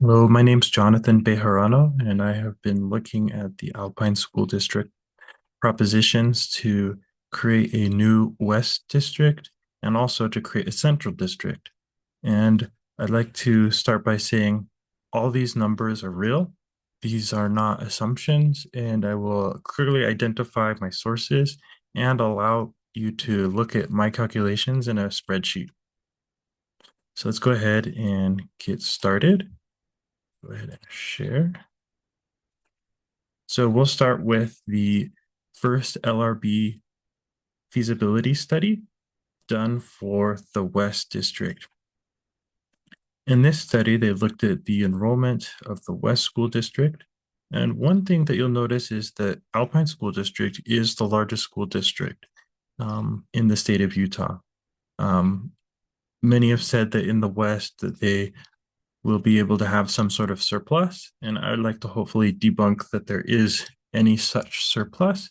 Hello, my name's Jonathan Bejarano, and I have been looking at the Alpine School District propositions to create a new West District and also to create a Central District. And I'd like to start by saying all these numbers are real. These are not assumptions, and I will clearly identify my sources and allow you to look at my calculations in a spreadsheet. So let's go ahead and get started. Go ahead and share. So we'll start with the first LRB feasibility study done for the West District. In this study, they looked at the enrollment of the West School District. And one thing that you'll notice is that Alpine School District is the largest school district in the state of Utah. Um, Many have said that in the West that they will be able to have some sort of surplus, and I'd like to hopefully debunk that there is any such surplus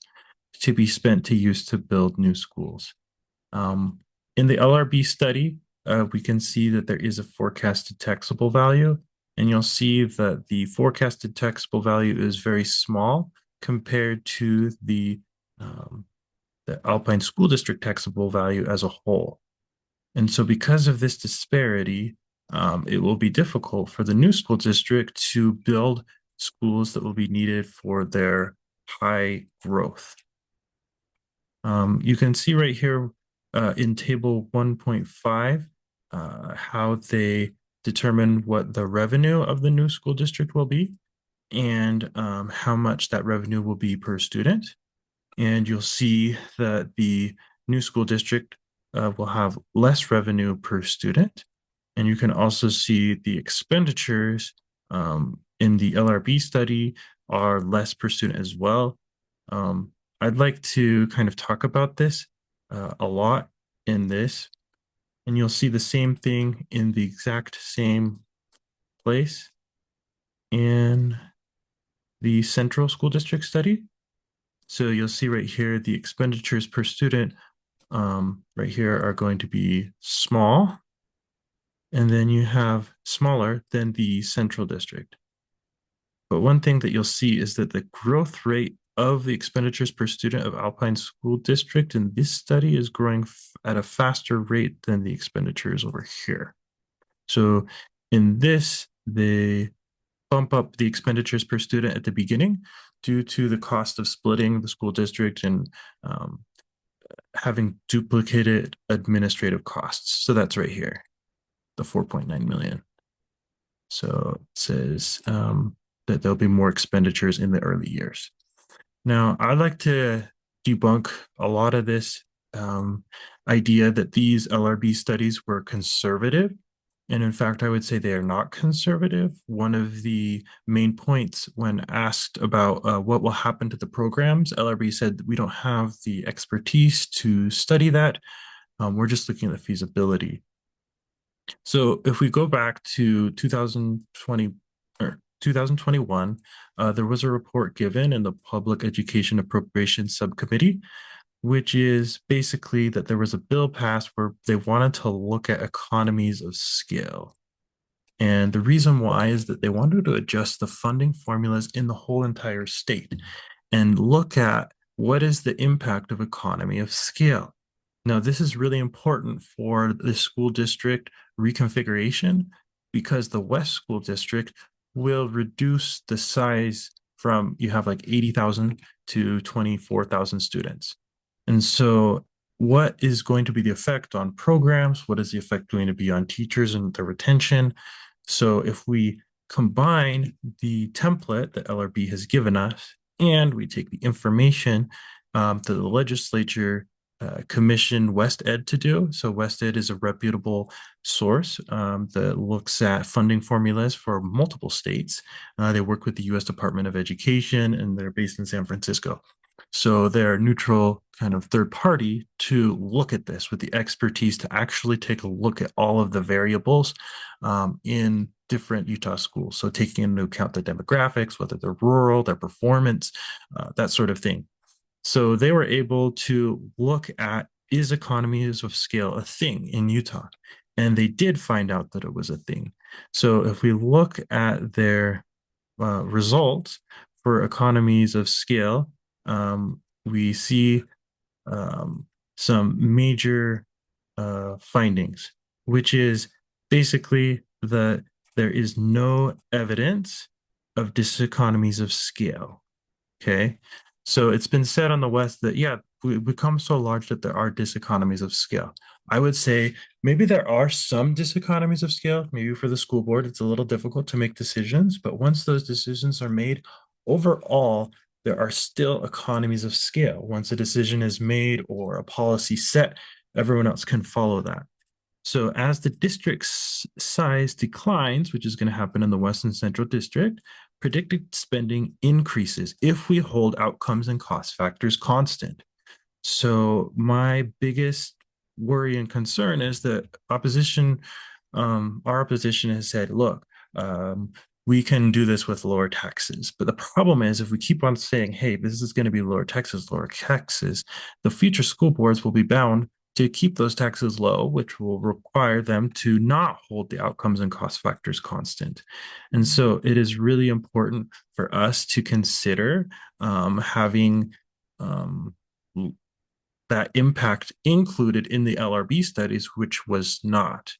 to be spent to use to build new schools. Um, in the LRB study, we can see that there is a forecasted taxable value, and you'll see that the forecasted taxable value is very small compared to um, the Alpine School District taxable value as a whole. And so, because of this disparity, it will be difficult for the new school district to build schools that will be needed for their high growth. You can see right here in table 1.5 how they determine what the revenue of the new school district will be and how much that revenue will be per student. And you'll see that the new school district will have less revenue per student. And you can also see the expenditures in the LRB study are less per student as well. Um, I'd like to kind of talk about this a lot in this, and you'll see the same thing in the exact same place in the Central School District study. So you'll see right here the expenditures per student right here are going to be small, and then you have smaller than the Central District. But one thing that you'll see is that the growth rate of the expenditures per student of Alpine School District in this study is growing at a faster rate than the expenditures over here. So in this, they bump up the expenditures per student at the beginning due to the cost of splitting the school district and having duplicated administrative costs. So that's right here, the 4.9 million. So it says that there'll be more expenditures in the early years. Now, I'd like to debunk a lot of this idea that these LRB studies were conservative. And in fact, I would say they are not conservative. One of the main points when asked about what will happen to the programs, LRB said we don't have the expertise to study that. We're just looking at the feasibility. So if we go back to 2020 or 2021, there was a report given in the Public Education Appropriations Subcommittee, which is basically that there was a bill passed where they wanted to look at economies of scale. And the reason why is that they wanted to adjust the funding formulas in the whole entire state and look at what is the impact of economy of scale. Now, this is really important for the school district reconfiguration because the West School District will reduce the size from you have like 80,000 to 24,000 students. And so, what is going to be the effect on programs? What is the effect going to be on teachers and their retention? So, if we combine the template that LRB has given us and we take the information that the legislature commissioned West Ed to do. So West Ed is a reputable source that looks at funding formulas for multiple states. They work with the U.S. Department of Education, and they're based in San Francisco. So they're a neutral kind of third party to look at this with the expertise to actually take a look at all of the variables in different Utah schools. So taking into account the demographics, whether they're rural, their performance, that sort of thing. So they were able to look at is economies of scale a thing in Utah? And they did find out that it was a thing. So if we look at their results for economies of scale, we see um, some major findings, which is basically that there is no evidence of diseconomies of scale. Okay. So it's been said on the West that, yeah, we become so large that there are diseconomies of scale. I would say maybe there are some diseconomies of scale. Maybe for the school board, it's a little difficult to make decisions, but once those decisions are made, overall, there are still economies of scale. Once a decision is made or a policy set, everyone else can follow that. So as the district's size declines, which is going to happen in the West and Central District, predicted spending increases if we hold outcomes and cost factors constant. So my biggest worry and concern is that our opposition has said, look, we can do this with lower taxes. But the problem is if we keep on saying, hey, this is going to be lower taxes, the future school boards will be bound to keep those taxes low, which will require them to not hold the outcomes and cost factors constant. And so it is really important for us to consider having um, that impact included in the LRB studies, which was not.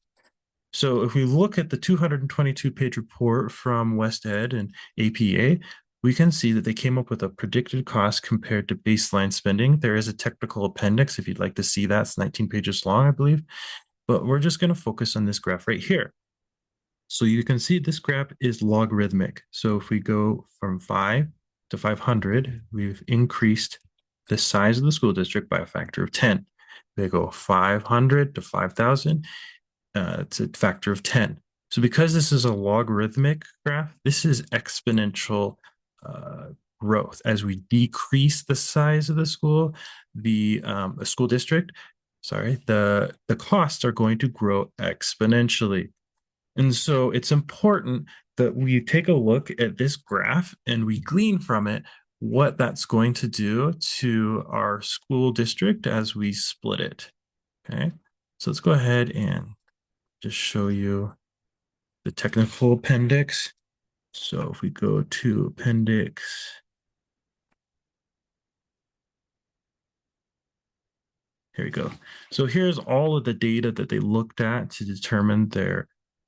So if we look at the 222-page report from West Ed and APA, we can see that they came up with a predicted cost compared to baseline spending. There is a technical appendix if you'd like to see that. It's 19 pages long, I believe. But we're just going to focus on this graph right here. So you can see this graph is logarithmic. So if we go from 5 to 500, we've increased the size of the school district by a factor of 10. They go 500 to 5,000, it's a factor of 10. So because this is a logarithmic graph, this is exponential uh, growth. As we decrease the size of the school, the school district, sorry, the costs are going to grow exponentially. And so it's important that we take a look at this graph and we glean from it what that's going to do to our school district as we split it. Okay. So let's go ahead and just show you the technical appendix. So if we go to appendix, here we go. So here's all of the data that they looked at to determine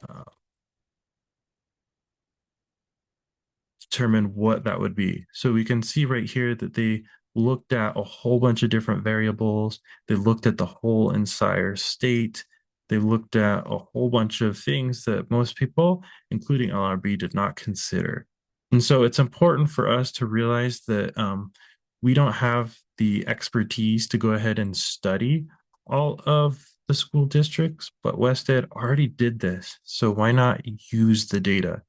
uh, determine what that would be. So we can see right here that they looked at a whole bunch of different variables. They looked at the whole entire state. They looked at a whole bunch of things that most people, including LRB, did not consider. And so it's important for us to realize that we don't have the expertise to go ahead and study all of the school districts, but WestEd already did this. So why not use the data?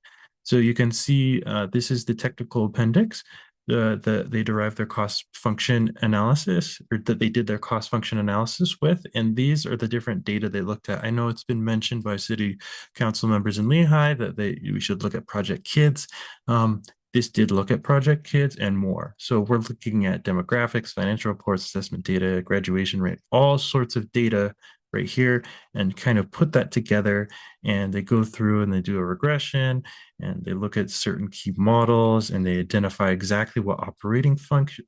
So you can see this is the technical appendix that they derived their cost function analysis, or that they did their cost function analysis with. And these are the different data they looked at. I know it's been mentioned by city council members in Lehigh that we should look at Project Kids. This did look at Project Kids and more. So we're looking at demographics, financial reports, assessment data, graduation rate, all sorts of data right here, and kind of put that together. And they go through and they do a regression and they look at certain key models and they identify exactly what operating funds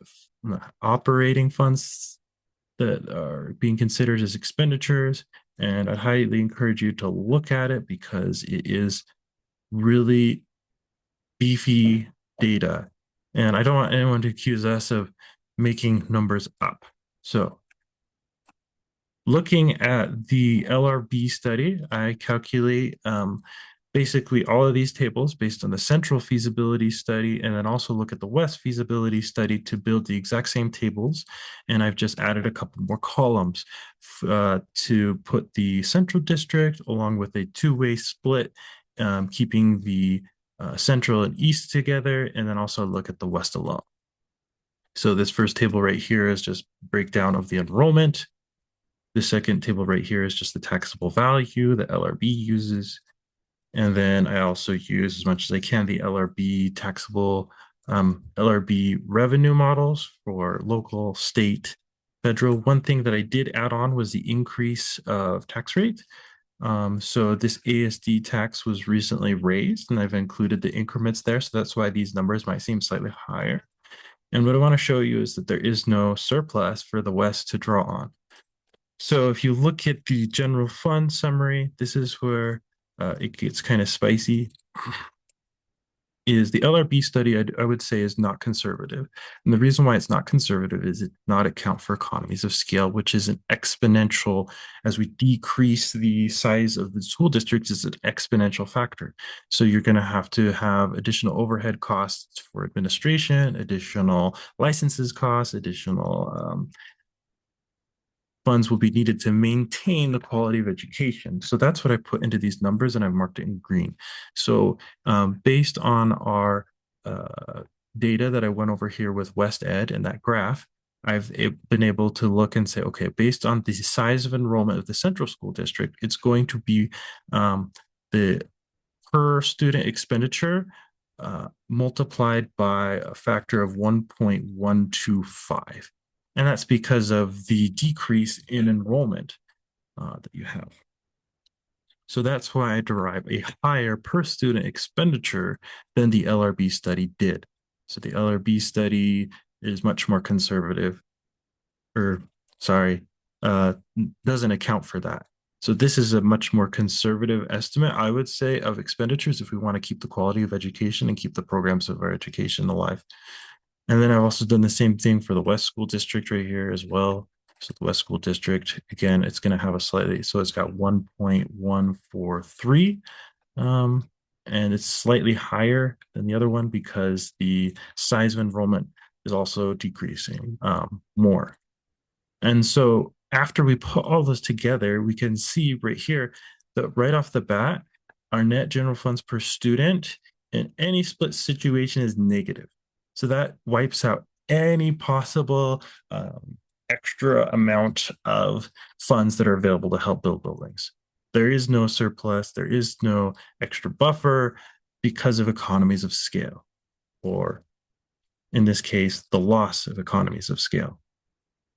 that are being considered as expenditures. And I'd highly encourage you to look at it because it is really beefy data. And I don't want anyone to accuse us of making numbers up. So looking at the LRB study, I calculate basically all of these tables based on the central feasibility study, and then also look at the West feasibility study to build the exact same tables. And I've just added a couple more columns to put the central district along with a two-way split, keeping the central and east together, and then also look at the West alone. So this first table right here is just breakdown of the enrollment. The second table right here is just the taxable value that LRB uses. And then I also use, as much as I can, the LRB taxable LRB revenue models for local, state, federal. One thing that I did add on was the increase of tax rate. So this ASD tax was recently raised, and I've included the increments there. So that's why these numbers might seem slightly higher. And what I want to show you is that there is no surplus for the West to draw on. So if you look at the general fund summary, this is where it gets kind of spicy. Is the LRB study, I would say, is not conservative. And the reason why it's not conservative is it not account for economies of scale, which is an exponential, as we decrease the size of the school districts, is an exponential factor. So you're going to have additional overhead costs for administration, additional licenses costs, additional funds will be needed to maintain the quality of education. So that's what I put into these numbers, and I've marked it in green. So based on our data that I went over here with West Ed and that graph, I've been able to look and say, okay, based on the size of enrollment of the central school district, it's going to be the per student expenditure multiplied by a factor of 1.125. And that's because of the decrease in enrollment that you have. So that's why I derive a higher per student expenditure than the LRB study did. So the LRB study is much more conservative, or sorry, doesn't account for that. So this is a much more conservative estimate, I would say, of expenditures if we want to keep the quality of education and keep the programs of our education alive. And then I've also done the same thing for the West School District right here as well. So the West School District, again, it's going to have a slightly, so it's got 1.143. And it's slightly higher than the other one because the size of enrollment is also decreasing more. And so after we put all this together, we can see right here that right off the bat, our net general funds per student in any split situation is negative. So that wipes out any possible extra amount of funds that are available to help build buildings. There is no surplus, there is no extra buffer because of economies of scale, or in this case, the loss of economies of scale.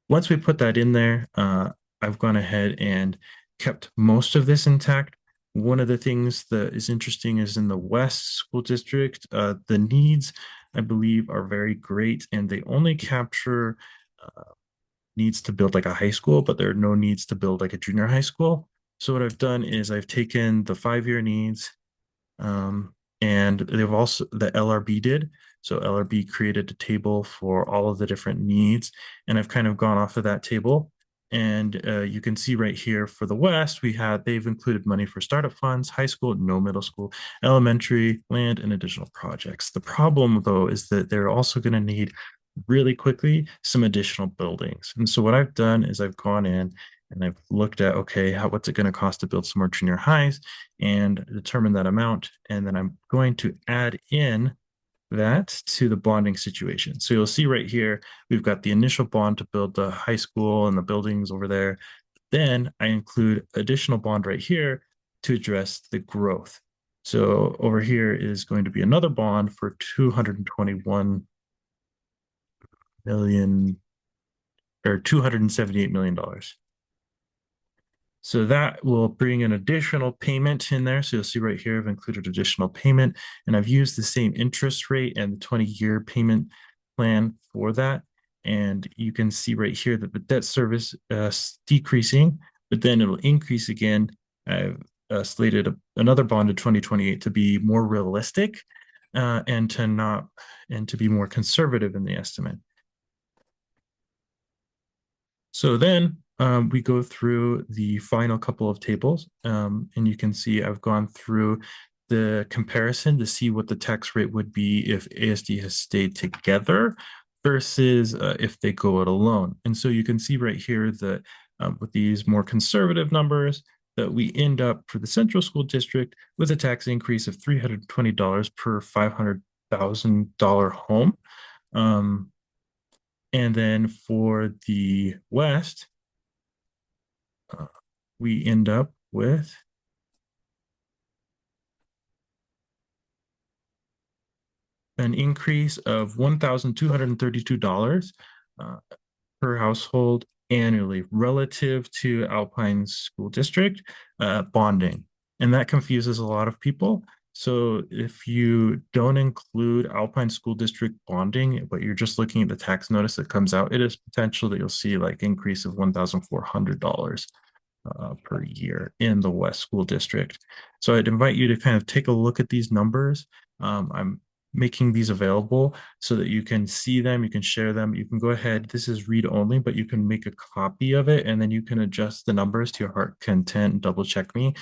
Once we put that in there, I've gone ahead and kept most of this intact. One of the things that is interesting is in the West School District, the needs, I believe, are very great, and they only capture needs to build like a high school, but there are no needs to build like a junior high school. So what I've done is I've taken the 5-year needs, and they've also, the LRB did. So LRB created a table for all of the different needs, and I've kind of gone off of that table. And you can see right here for the West, they've included money for startup funds, high school, no middle school, elementary, land, and additional projects. The problem though is that they're also going to need really quickly some additional buildings. And so what I've done is I've gone in and I've looked at, okay, what's it going to cost to build some more junior highs and determine that amount. And then I'm going to add in that to the bonding situation. So you'll see right here, we've got the initial bond to build the high school and the buildings over there. Then I include additional bond right here to address the growth. So over here is going to be another bond for 221 million or $278 million. So that will bring an additional payment in there. So you'll see right here, I've included additional payment, and I've used the same interest rate and the 20-year payment plan for that. And you can see right here that the debt service decreasing, but then it'll increase again. I've slated another bond in 2028 to be more realistic and to be more conservative in the estimate. So then we go through the final couple of tables, and you can see I've gone through the comparison to see what the tax rate would be if ASD has stayed together versus if they go it alone. And so you can see right here that with these more conservative numbers, that we end up for the central school district with a tax increase of $320 per $500,000 home. And then for the West, we end up with an increase of $1,232 per household annually relative to Alpine School District bonding. And that confuses a lot of people. So if you don't include Alpine School District bonding, but you're just looking at the tax notice that comes out, it is potential that you'll see like increase of $1,400 per year in the West School District. So I'd invite you to kind of take a look at these numbers. I'm making these available so that you can see them, you can share them. You can go ahead, this is read only, but you can make a copy of it and then you can adjust the numbers to your heart content, double check me.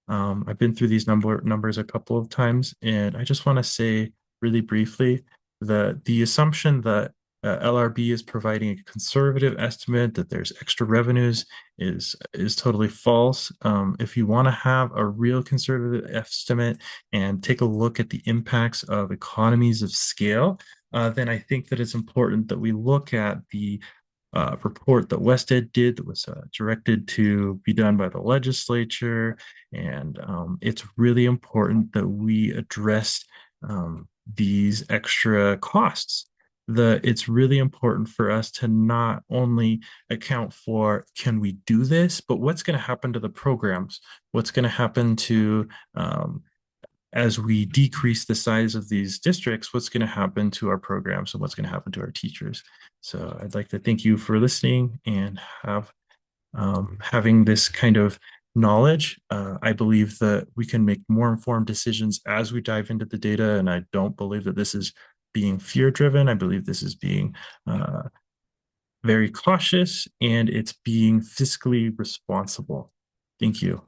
I've been through these numbers a couple of times, and I just want to say really briefly that the assumption that LRB is providing a conservative estimate that there's extra revenues is totally false. If you want to have a real conservative estimate and take a look at the impacts of economies of scale, then I think that it's important that we look at the report that WestEd did that was directed to be done by the legislature. And it's really important that we address these extra costs. It's really important for us to not only account for can we do this, but what's going to happen to the programs? What's going to happen to as we decrease the size of these districts, what's going to happen to our programs and what's going to happen to our teachers? So I'd like to thank you for listening and having this kind of knowledge. I believe that we can make more informed decisions as we dive into the data, and I don't believe that this is being fear driven. I believe this is being very cautious and it's being fiscally responsible. Thank you.